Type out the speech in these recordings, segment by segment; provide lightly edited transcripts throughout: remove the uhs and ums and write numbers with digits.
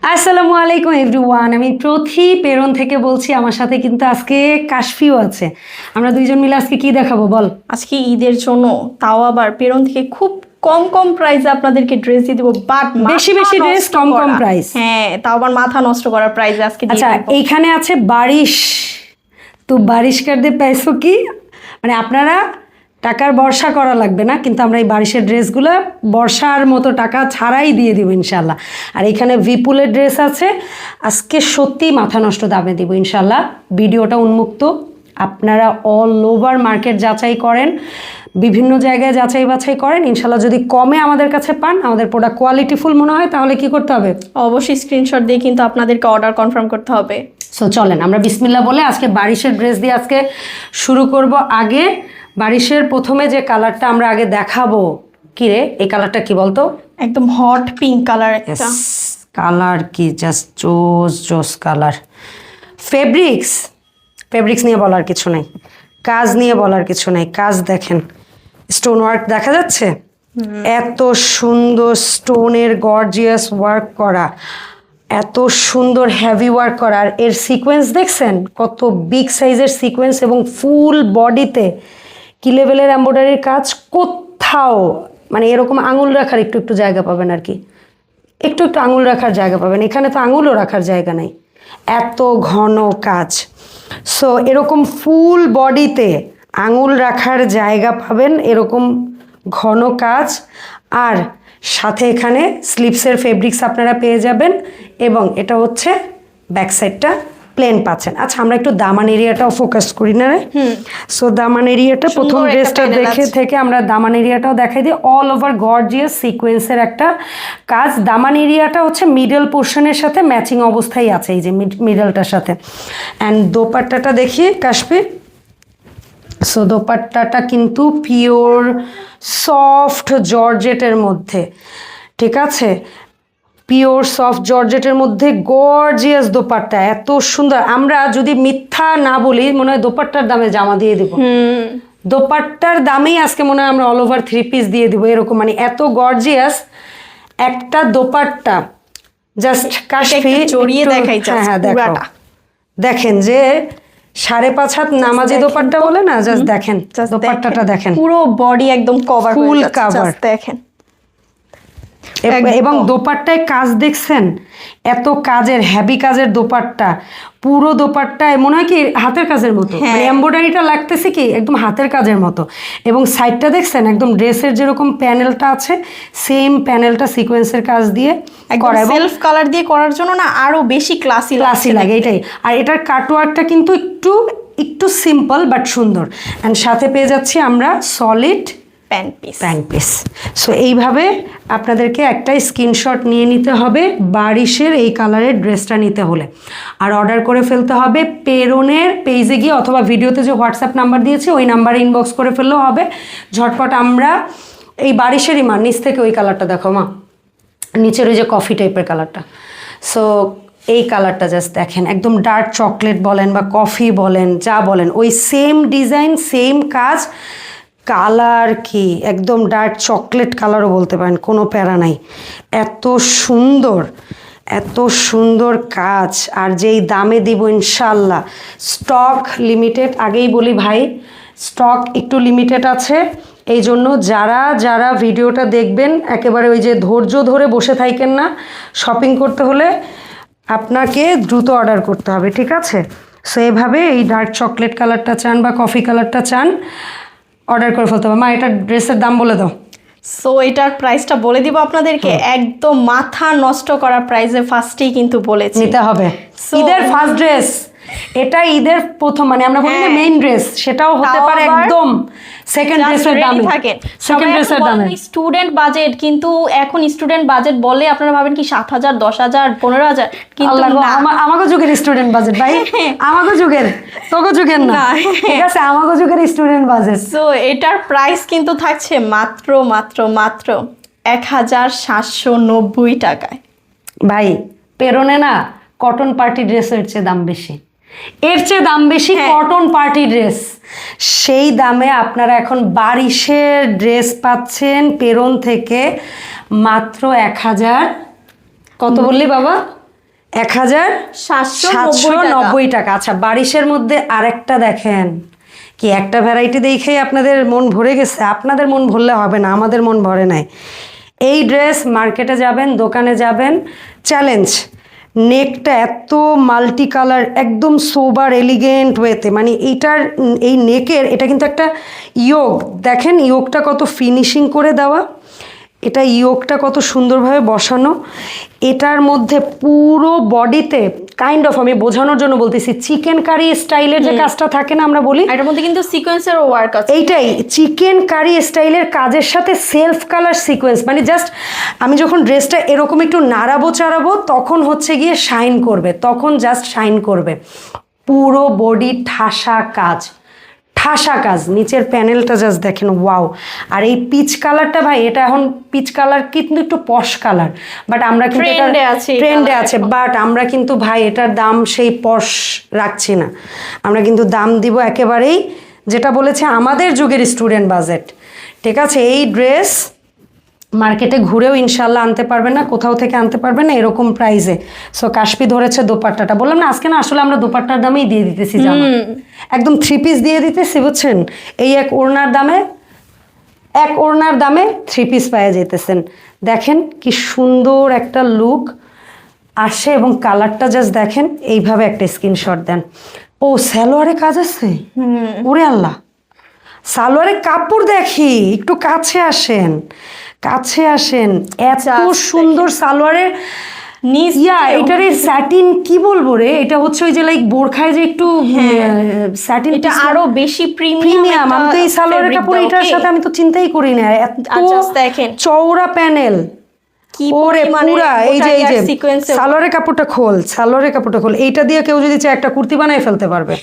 আসসালামু আলাইকুম এভরিওয়ান, আমি প্রথি পেরন থেকে বলছি। আমার সাথে কিন্তু আজকে কাশফিও আছে। আমরা দুইজন মিলে আজকে কি দেখাবো বল? আজকে ঈদের জন্য তাও আবার পেরন থেকে খুব কম কম প্রাইসে আপনাদেরকে ড্রেস দিয়ে দেবো, বাট বেশি বেশি ড্রেস, কম কম প্রাইস। হ্যাঁ, তাও আবার মাথা নষ্ট করার প্রাইসে আজকে দিয়ে আচ্ছা, দেবো। এইখানে আছে বারিশ। তো বারিশ কার দিয়ে পাইছো কি, মানে আপনারা টাকার বর্ষা করা লাগবে না, কিন্তু আমরা এই বারিশের ড্রেসগুলো বর্ষার মতো টাকা ছাড়াই দিয়ে দিব ইনশাল্লাহ। আর এখানে ভিপুলের ড্রেস আছে, আজকে সত্যিই মাথা নষ্ট দামে দিব ইনশাল্লাহ। ভিডিওটা উন্মুক্ত, আপনারা অল ওভার মার্কেট যাচাই করেন, বিভিন্ন জায়গায় যাচাই বাছাই করেন। ইনশাল্লাহ যদি কমে আমাদের কাছে পান, আমাদের প্রোডাক্ট কোয়ালিটিফুল মনে হয়, তাহলে কি করতে হবে? অবশ্যই স্ক্রিনশট দিয়ে কিন্তু আপনাদেরকে অর্ডার কনফার্ম করতে হবে। সো চলেন আমরা বিসমিল্লাহ বলে আজকে বারিশের ড্রেস দিয়ে আজকে শুরু করব। আগে বারিশের প্রথমে যে কালারটা আমরা আগে দেখাবো, কি রে এই কালারটা কি বলতো? একদম হট পিঙ্ক কালার একটা। কালার কি জাস্ট জোস জোস কালার। ফেব্রিক্স ফেব্রিক্স নিয়ে বলার কিছু নেই, কাজ নিয়ে বলার কিছু নেই। কাজ দেখেন, স্টোন ওয়ার্ক দেখা যাচ্ছে, এত সুন্দর স্টোনের গর্জিয়াস ওয়ার্ক করা, এত সুন্দর হেভি ওয়ার্ক করা। আর এর সিকোয়েন্স দেখছেন, কত বিগ সাইজের সিকোয়েন্স এবং ফুল বডিতে কি লেভেলের এমব্রয়ডারির কাজ। কোথাও মানে এরকম আঙুল রাখার একটু একটু জায়গা পাবেন আর কি, একটু একটু আঙুল রাখার জায়গা পাবেন। এখানে তো আঙুলও রাখার জায়গা নাই, এত ঘন কাজ। সো এরকম ফুল বডিতে আঙুল রাখার জায়গা পাবেন, এরকম ঘন কাজ। আর সাথে এখানে স্লিপসের ফেব্রিক্স আপনারা পেয়ে যাবেন, এবং এটা হচ্ছে ব্যাক সাইডটা প্লেন পাচ্ছেন। আচ্ছা, আমরা একটু দামান এরিয়াটাও ফোকাস করি না রে? সো দামান এরিয়াটা প্রথম ড্রেসটা দেখে থেকে আমরা দামান এরিয়াটাও দেখাই দিই। অল ওভার গর্জিয়াস সিকোয়েন্সের একটা কাজ। দামান এরিয়াটা হচ্ছে মিডল পোর্শনের সাথে ম্যাচিং অবস্থায় আছে, এই যে মিডলটার সাথে। অ্যান্ড দোপাট্টাটা দেখি কাশ্মীর। সো দোপাট্টাটা কিন্তু পিওর সফট জর্জেটের মধ্যে, ঠিক আছে? পিওর সফট জর্জেটের মধ্যে গর্জিয়াস দোপাট্টা, এত সুন্দর। আমরা যদি মিথ্যা না বলি, মনে হয় দোপাট্টার দামে জামা দিয়ে দিব। দোপাট্টার দামেই আজকে মনে হয় আমরা অল ওভার 3 পিস দিয়ে দিব, এরকম মানে এত গর্জিয়াস একটা দোপাট্টা। জাস্ট কাশফি জড়িয়ে দেখাই, হ্যাঁ হ্যাঁ দেখো, দেখেন যে 5.5 হাত নামাজি দোপাট্টা বলে না, জাস্ট দেখেন দোপাট্টাটা দেখেন, পুরো বডি একদম কভার, ফুল কভার দেখেন। এবং দোপাট্টায় কাজ দেখছেন, এত কাজের হেভি কাজের দোপাট্টা। পুরো দোপাট্টায় মনে হয় কি হাতের কাজের মতো, মানে এমব্রয়ডারিটা লাগতেছে কি একদম হাতের কাজের মতো। এবং সাইডটা দেখছেন, একদম ড্রেসের যেরকম প্যানেলটা আছে, সেম প্যানেলটা সিকোয়েন্সের কাজ দিয়ে করা, এবং সেলফ কালার দিয়ে করার জন্য না আরো বেশি ক্লাসি লাগে এটাই। আর এটার কাটওয়ার্কটা কিন্তু একটু একটু সিম্পল বাট সুন্দর। অ্যান্ড সাথে পেয়ে যাচ্ছি আমরা সলিড প্যান্ট পিস। সো এইভাবে আপনাদেরকে একটা স্ক্রিনশট নিয়ে নিতে হবে বারিশের এই কালারের ড্রেসটা নিতে হলে, আর অর্ডার করে ফেলতে হবে পেরনের পেজে গিয়ে, অথবা ভিডিওতে যে হোয়াটসঅ্যাপ নাম্বার দিয়েছি ওই নাম্বারে ইনবক্স করে ফেললেও হবে ঝটপট। আমরা এই বারিশেরই মা, নিচ থেকে ওই কালারটা দেখো মা, নিচের ওই যে কফি টাইপের কালারটা। সো এই কালারটা জাস্ট দেখেন, একদম ডার্ক চকলেট বলেন বা কফি বলেন, যা বলেন, ওই সেম ডিজাইন সেম কাজ। কালার কি একদম ডার্ক চকলেট কালারও বলতে পারেন, কোনো প্যারা নাই। এত সুন্দর, এত সুন্দর কাজ, আর যেই দামে দিব ইনশাল্লাহ। স্টক লিমিটেড, আগেই বলি ভাই, স্টক একটু লিমিটেড আছে। এই জন্য যারা যারা ভিডিওটা দেখবেন, একেবারে ওই যে ধৈর্য ধরে বসে থাকেন না, শপিং করতে হলে আপনাকে দ্রুত অর্ডার করতে হবে, ঠিক আছে? সো এভাবে এই ডার্ক চকলেট কালারটা চান বা কফি কালারটা চান, অর্ডার করে ফেলতে হবে। মা, এটা ড্রেসের দাম বলে দাও। সো এটার প্রাইসটা বলে দিব আপনাদেরকে, একদম মাথা নষ্ট করা প্রাইসে ফার্স্টেই কিন্তু বলেছি নিতে হবে। ঈদের ফার্স্ট ড্রেস, এটা ঈদের প্রথম, মানে আমরা বলি না মেইন ড্রেস, সেটাও হতে পারে একদম সেকেন্ড ড্রেসের দামে থাকে। সেকেন্ড ড্রেসের দামে স্টুডেন্ট বাজেট, কিন্তু এখন স্টুডেন্ট বাজেট বলে আপনারা ভাবেন কি 7,000 10,000 15,000, কিন্তু আমাগো যুগের স্টুডেন্ট বাজেট ভাই, আমাগো যুগের, তোগো যুগের না, ঠিক আছে? আমাগো যুগের স্টুডেন্ট বাজেট। সো এটার প্রাইস কিন্তু থাকছে মাত্র মাত্র মাত্র 1,790 টাকায়। ভাই পেরনে না কটন পার্টি ড্রেসের চেয়ে দাম বেশি, এর চেয়ে দাম বেশি কটন পার্টি ড্রেস। সেই দামে আপনারা এখন বারিশের ড্রেস পাচ্ছেন পেরন থেকে মাত্র 1,000 কত বললি বাবা? 1790 টাকা। আচ্ছা 22-এর মধ্যে আরেকটা দেখেন, কি একটা ভ্যারাইটি দেখেই আপনাদের মন ভরে গেছে? আপনাদের মন ভরলে হবে না, আমাদের মন ভরে নাই। এই ড্রেস মার্কেটে যাবেন, দোকানে যাবেন, চ্যালেঞ্জ, নেকটা এত মাল্টি কালার, একদম সোবার এলিগেন্ট ওয়েতে, মানে এইটার এই নেকের এটা কিন্তু একটা ইয়োগ, দেখেন ইয়োগটা কত ফিনিশিং করে দেওয়া, এটা ইয়োগটা কত সুন্দরভাবে বসানো, এটার মধ্যে পুরো বডিতে কাইন্ড অফ, আমি বোঝানোর জন্য বলতেছি, চিকেন কারি স্টাইলের যে কাজটা থাকে না আমরা বলি, এটার মধ্যে কিন্তু সিকোয়েন্সের ওয়ার্ক আছে। এইটাই চিকেন কারি স্টাইলের কাজের সাথে সেলফ কালার সিকোয়েন্স, মানে জাস্ট আমি যখন ড্রেসটা এরকম একটু নাড়াবো চাড়াবো তখন হচ্ছে গিয়ে শাইন করবে, তখন জাস্ট শাইন করবে। পুরো বডি ঠাসা কাজ, ঠাসা কাজ, নিচের প্যানেলটা জাস্ট দেখেন, ওয়াও। আর এই পিচ কালারটা ভাই, এটা এখন পিচ কালার কিন্তু একটু পশ কালার, বাট আমরা কিন্তু ট্রেন্ডে আছে, বাট আমরা কিন্তু ভাই এটার দাম সেই পশ রাখছি না, আমরা কিন্তু দাম দিব একেবারেই যেটা বলেছে আমাদের যুগের স্টুডেন্ট বাজেট, ঠিক আছে? এই ড্রেস মার্কেটে ঘুরেও ইনশাল্লাহ আনতে পারবে না, কোথাও থেকে আনতে পারবে না এরকম প্রাইসে। সো কাশপি ধরেছে দোপাট্টাটা, বললাম না আজকে না আসলে আমরা দোপাট্টার দামেই দিয়ে দিতেছি, জানো, একদম 3 পিস দিয়ে দিতেছি, বুঝছেন? এই এক ওড়নার দামে 3 পিস পেয়ে যেতেছেন। দেখেন কি সুন্দর একটা লুক আসে, এবং কালারটা জাস্ট দেখেন, এইভাবে একটা স্ক্রিনশট দেন। ও সালোয়ারে কাজ আছে, ওরে আল্লাহ, সালোয়ারে কাপড় দেখি, একটু কাছে আসেন, এত সুন্দর সালোয়ারের এটার স্যাটিন, কি বলবো রে, এটা হচ্ছে ওই যে লাইক বোরখায় যে একটু স্যাটিন, এটা আরো বেশি প্রিমিয়াম। আমি তো এই সালোয়ারের কাপড় এটার সাথে আমি তো চিন্তাই করি না, এত দেখেন চওড়া প্যানেল, ওরে পুরা এই যে সালোয়ারের কাপড়টা খোল, এইটা দিয়ে কেউ যদি চায় একটা কুর্তি বানায় ফেলতে পারবে।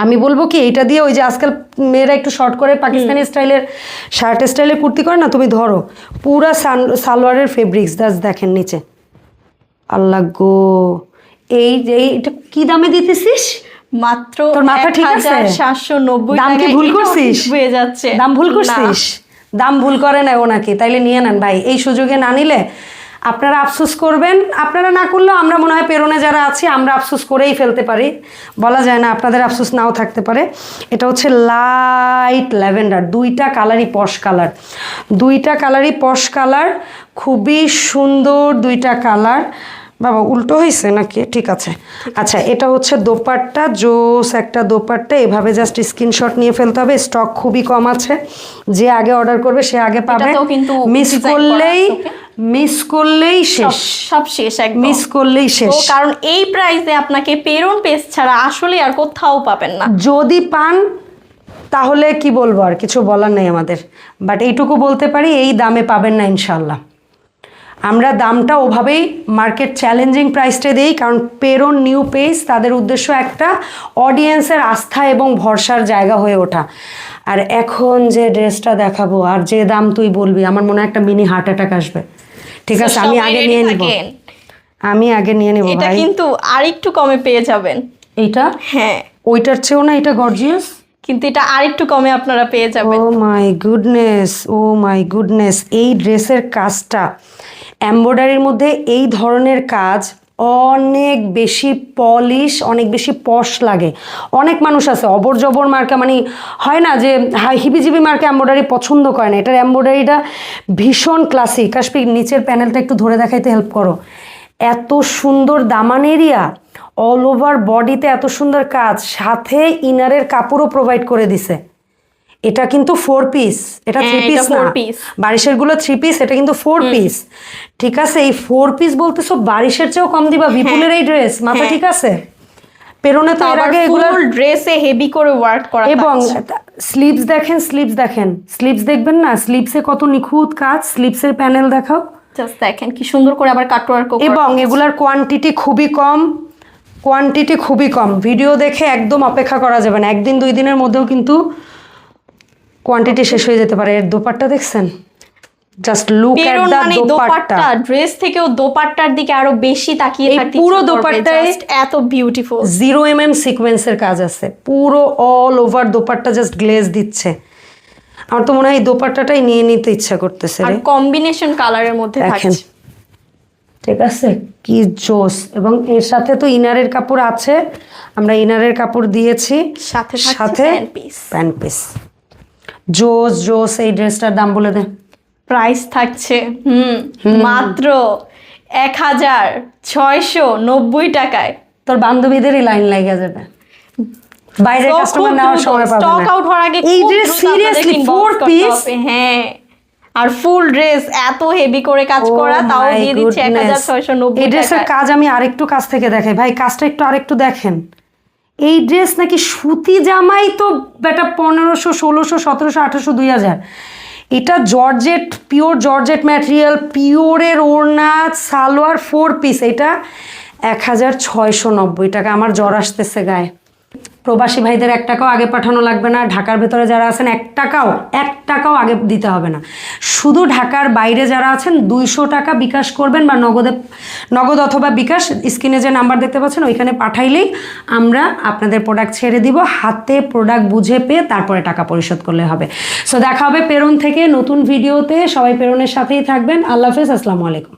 আমি বলবো কি, এইটা দিয়ে ওই যে আজকাল মেয়েরা একটু শর্ট করে পাকিস্তানি স্টাইলের শার্ট স্টাইলের কুর্তি করে না, তুমি ধরো পুরা সালোয়ারের ফেব্রিক্স জাস্ট দেখেন নিচে, আল্লাহ গো। এই যে এটা কি দামে দিতেছিস? মাত্র তোর মাথা ঠিক আছে? 1790 দাম কি ভুল করছিস? হয়ে যাচ্ছে, দাম ভুল করছিস? দাম ভুল করে না ও নাকি? তাইলে নিয়ে নেন ভাই, এই সুযোগে না নিলে আপনারা আফসোস করবেন। আপনারা না করলেও আমরা মনে হয় পেরোনে যারা আছি আমরা আফসোস করেই ফেলতে পারি, বলা যায় না, আপনাদের আফসোস নাও থাকতে পারে। এটা হচ্ছে লাইট ল্যাভেন্ডার, দুইটা কালারই পশ কালার, খুবই সুন্দর দুইটা কালার। বাবা উল্টো হয়েছে নাকি? ঠিক আছে। আচ্ছা এটা হচ্ছে দোপাট্টা, জোস একটা দোপাট্টা, এভাবে জাস্ট স্ক্রিনশট নিয়ে ফেলতে হবে, স্টক খুবই কম আছে, যে আগে অর্ডার করবে সে আগে পাবে, মিস করলেই শেষ, সব শেষ, একদম মিস করলেই শেষ। কারণ এই প্রাইসে আপনাকে পেরন পেজ ছাড়া আসলে আর কোথাও পাবেন না, যদি পান তাহলে কি বলবো, আর কিছু বলার নেই আমাদের, বাট এইটুকু বলতে পারি এই দামে পাবেন না ইনশাল্লাহ। আমরা দামটা ওভাবেই মার্কেট চ্যালেঞ্জিং প্রাইসটা দিই, কারণ পেরন নিউ পেজ তাদের উদ্দেশ্য একটা অডিয়েন্সের আস্থা এবং ভরসার জায়গা হয়ে ওঠা। আর এখন যে ড্রেসটা দেখাবো আর যে দাম তুই বলবি, আমার মনে হয় একটা মিনি হার্ট অ্যাটাক আসবে। ঠিক আছে, আমি আগে নিয়ে নিব এটা ভাই, কিন্তু আরেকটু কমে পেয়ে যাবেন। এইটা হ্যাঁ, ওইটার চেয়েও না এটা গর্জিয়াস, কিন্তু এটা আরেকটু কমে আপনারা পেয়ে যাবেন। ও মাই গুডনেস, এই ড্রেসের কাজটা, এমব্রয়ডারির মধ্যে এই ধরনের কাজ অনেক বেশি পলিশ, অনেক বেশি পশ লাগে। অনেক মানুষ আছে অবর জবর মার্কা, মানে হয় না যে হিবিজিবি মার্কা এমব্রয়ডারি পছন্দ করে না, এটার এমব্রয়ডারিটা ভীষণ ক্লাসিক। কাশপি নিচের প্যানেলটা একটু ধরে দেখাইতে হেল্প করো, এত সুন্দর দামান এরিয়া, অল ওভার বডিতে এত সুন্দর কাজ, সাথে ইনারের কাপড়ও প্রোভাইড করে দিছে। এটা কিন্তু 4 পিস, এটা 3 পিস না, বারিশের গুলো 3 পিস, এটা কিন্তু 4 পিস। ঠিক আছে, এই 4 পিস বলতেছো, বারিশের চেয়েও কম দিবা বিপুলের এই ড্রেস, মাথা ঠিক আছে? পেরোনে তো এর আগে এগুলো ড্রেসে হেভি করে ওয়ার্ক করা, এবং স্লিভস দেখেন, স্লিভস দেখবেন না, স্লিভসে কত নিখুঁত কাজ, স্লিভসের প্যানেল দেখাও, জাস্ট দেখেন কি সুন্দর করে আবার কাটওয়ার্ক, এবং এগুলার কোয়ান্টিটি খুবই কম, ভিডিও দেখে একদম অপেক্ষা করা যাবে না, 1 দিন 2 দিনের মধ্যেও কিন্তু কোয়ান্টিটি শেষ হয়ে যেতে পারে। এর দোপাট্টা দেখছেন, just look at the dupatta, dress থেকেও দোপাট্টার দিকে আরো বেশি তাকিয়ে থাকতে, পুরো দোপাট্টায় এত বিউটিফুল 0 mm সিকোয়েন্সের কাজ আছে, পুরো all over dupatta just glaze দিচ্ছে। আমার তো মনে হয় এই দোপাট্টাটাই নিয়ে নিতে ইচ্ছা করতেছে, আর কম্বিনেশন কালারের মধ্যে থাকছে, ঠিক আছে, কি জোস। এবং এর সাথে তো ইনারের কাপড় আছে, আমরা ইনারের কাপড় দিয়েছি, সাথে থাকছে সাথে প্যান্ট পিস। Pant piece. জোস জোস। এই ড্রেসটার দাম বলে দে। প্রাইস থাকছে মাত্র 1690 টাকায়। তোর বান্ধবীদেরই লাইন লাগিয়ে যাবে, বাইরে কাস্টমার নেওয়ার সময় পাবে স্টক না। আউট হওয়ার আগে এই খুব ড্রেস দ্রুত সিরিয়াসলি আপনাদেরকে 4 inbox করতে পিস। হবে। হ্যাঁ, আর ফুল ড্রেস এত হেভি করে কাজ Oh করা, তাও my দিয়ে দিচ্ছে goodness। 1690 এই ড্রেসের টাকায়। কাজ আমি আরেকটু কাছ থেকে দেখাই ভাই, কাজটা একটু আরেকটু দেখেন। এই ড্রেস নাকি সুতি জামাই তো বেটা 1500, 1600, 1700, 1800, 2000। এটা জর্জেট, পিওর জর্জেট ম্যাটেরিয়াল, পিওরের ওড়না, সালোয়ার 4 পিস। এটা 1690 টাকা। আমার জ্বর আসতেছে গায়ে। প্রবাসী ভাইদের 1 টাকাও আগে পাঠানো লাগবে না। ঢাকার ভেতরে যারা আছেন 1 টাকাও আগে দিতে হবে না। শুধু ঢাকার বাইরে যারা আছেন 200 টাকা বিকাশ করবেন, বা নগদ অথবা বিকাশ, স্ক্রিনে যে নাম্বার দেখতে পাচ্ছেন ওইখানে পাঠাইলেই আমরা আপনাদের প্রোডাক্ট ছেড়ে দিব। হাতে প্রোডাক্ট বুঝে পেয়ে তারপরে টাকা পরিশোধ করলে হবে। সো দেখা হবে পেরন থেকে নতুন ভিডিওতে। সবাই পেরনের সাথেই থাকবেন। আল্লাহ হাফেজ, আসসালামু আলাইকুম।